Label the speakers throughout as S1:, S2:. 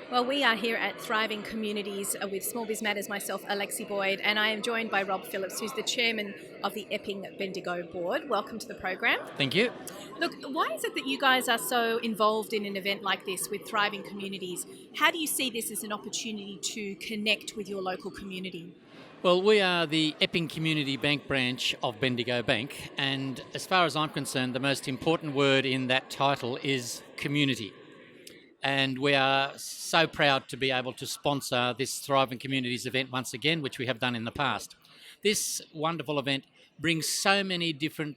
S1: Well, we are here at Thriving Communities with Small Biz Matters, myself, Alexi Boyd, and I am joined by Rob Phillips, who's the chairman of the Epping Bendigo board. Welcome to the program.
S2: Thank you.
S1: Look, why is it that you guys are so involved in an event like this with Thriving Communities? How do you see this as an opportunity to connect with your local community?
S2: Well, we are the Epping Community Bank branch of Bendigo Bank, and as far as I'm concerned, the most important word in that title is community. And we are so proud to be able to sponsor this Thriving Communities event once again, which we have done in the past. This wonderful event brings so many different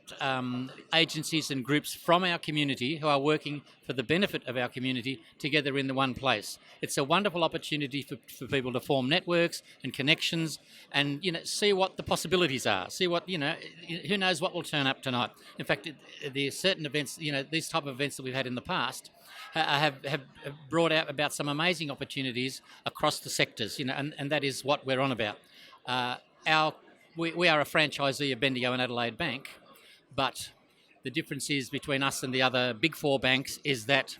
S2: agencies and groups from our community who are working for the benefit of our community together in the one place. It's a wonderful opportunity for people to form networks and connections and, see what the possibilities are, see what, who knows what will turn up tonight. In fact, the certain events, these type of events that we've had in the past have brought out about some amazing opportunities across the sectors, and that is what we're on about. We are a franchisee of Bendigo and Adelaide Bank, but the difference is between us and the other big four banks is that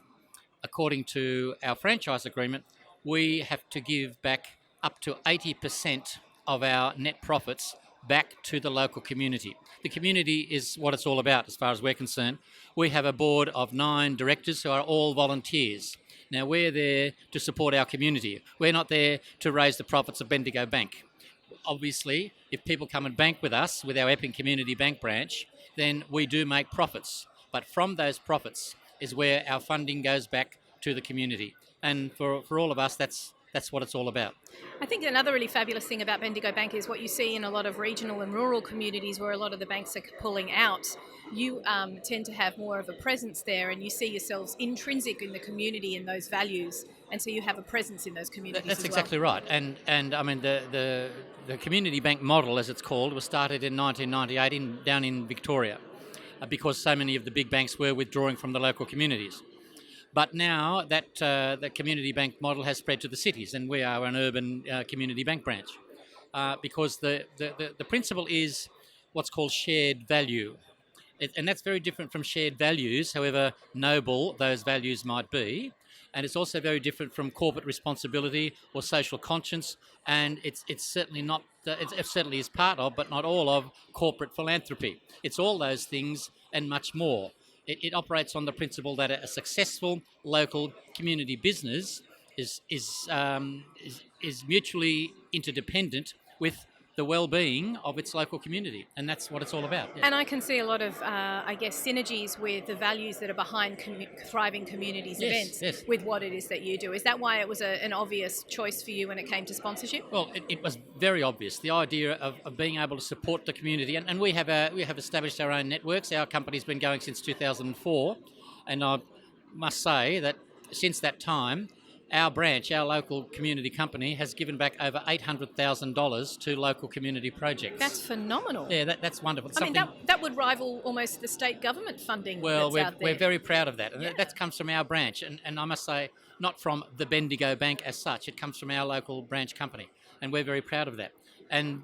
S2: according to our franchise agreement, we have to give back up to 80% of our net profits back to the local community. The community is what it's all about as far as we're concerned. We have a board of 9 directors who are all volunteers. Now, we're there to support our community. We're not there to raise the profits of Bendigo Bank. Obviously, if people come and bank with us, with our Epping Community Bank branch, then we do make profits. But from those profits is where our funding goes back to the community. And for all of us, that's what it's all about.
S1: I think another really fabulous thing about Bendigo Bank is what you see in a lot of regional and rural communities where a lot of the banks are pulling out. You tend to have more of a presence there, and you see yourselves intrinsic in the community and those values, and so you have a presence in those communities.
S2: That's
S1: as
S2: exactly
S1: well.
S2: right. And I mean the community bank model, as it's called, was started in 1998 down in Victoria, because so many of the big banks were withdrawing from the local communities. But now that the community bank model has spread to the cities, and we are an urban community bank branch, because the principle is what's called shared value. And that's very different from shared values, however noble those values might be. And it's also very different from corporate responsibility or social conscience. And it's certainly not, it certainly is part of, but not all of, corporate philanthropy. It's all those things and much more. It operates on the principle that a successful local community business is mutually interdependent with the well-being of its local community, and that's what it's all about. Yeah.
S1: And I can see a lot of, synergies with the values that are behind Thriving Communities events with what it is that you do. Is that why it was an obvious choice for you when it came to sponsorship?
S2: Well, it was very obvious. The idea of being able to support the community, and we have established our own networks. Our company's been going since 2004, and I must say that since that time, our branch, our local community company, has given back over $800,000 to local community projects.
S1: That's phenomenal.
S2: Yeah, that's wonderful.
S1: I mean, that would rival almost the state government funding that's out there.
S2: We're very proud of that. And that comes from our branch. And I must say, not from the Bendigo Bank as such. It comes from our local branch company. And we're very proud of that. And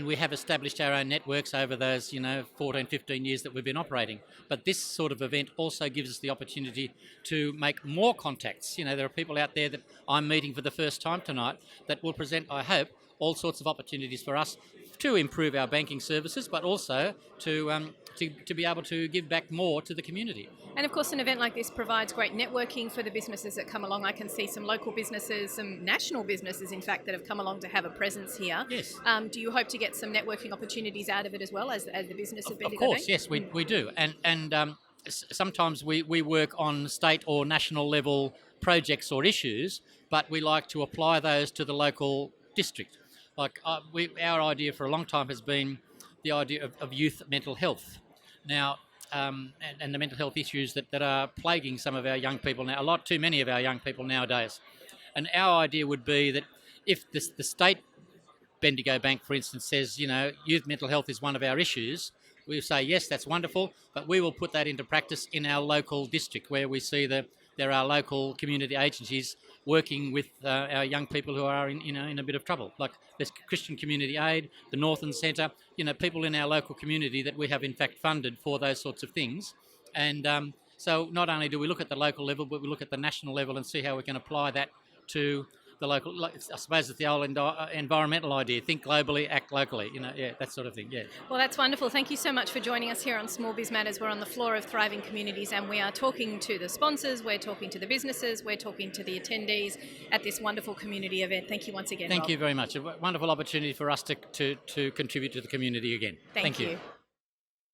S2: we have established our own networks over those, 14, 15 years that we've been operating. But this sort of event also gives us the opportunity to make more contacts. There are people out there that I'm meeting for the first time tonight that will present, I hope, all sorts of opportunities for us to improve our banking services, but also to be able to give back more to the community.
S1: And of course, an event like this provides great networking for the businesses that come along. I can see some local businesses, some national businesses, in fact, that have come along to have a presence here.
S2: Yes.
S1: Do you hope to get some networking opportunities out of it as well as the business of Bendigo
S2: Of course,
S1: Bank?
S2: yes, we do. And sometimes we work on state or national level projects or issues, but we like to apply those to the local district. Like our idea for a long time has been the idea of youth mental health. Now, and the mental health issues that are plaguing some of our young people now, too many of our young people nowadays. And our idea would be that if the state Bendigo Bank, for instance, says, youth mental health is one of our issues, we'll say, yes, that's wonderful, but we will put that into practice in our local district where we see that there are local community agencies working with our young people who are in a bit of trouble. Like there's Christian Community Aid, the Northern Centre, people in our local community that we have in fact funded for those sorts of things. And so not only do we look at the local level, but we look at the national level and see how we can apply that to the local. I suppose it's the old environmental idea: think globally, act locally. That sort of thing. Yeah.
S1: Well, that's wonderful. Thank you so much for joining us here on Small Biz Matters. We're on the floor of Thriving Communities, and we are talking to the sponsors, we're talking to the businesses, we're talking to the attendees at this wonderful community event. Thank you once again,
S2: Thank
S1: Rob.
S2: you very much. A wonderful opportunity for us to contribute to the community again.
S1: Thank you.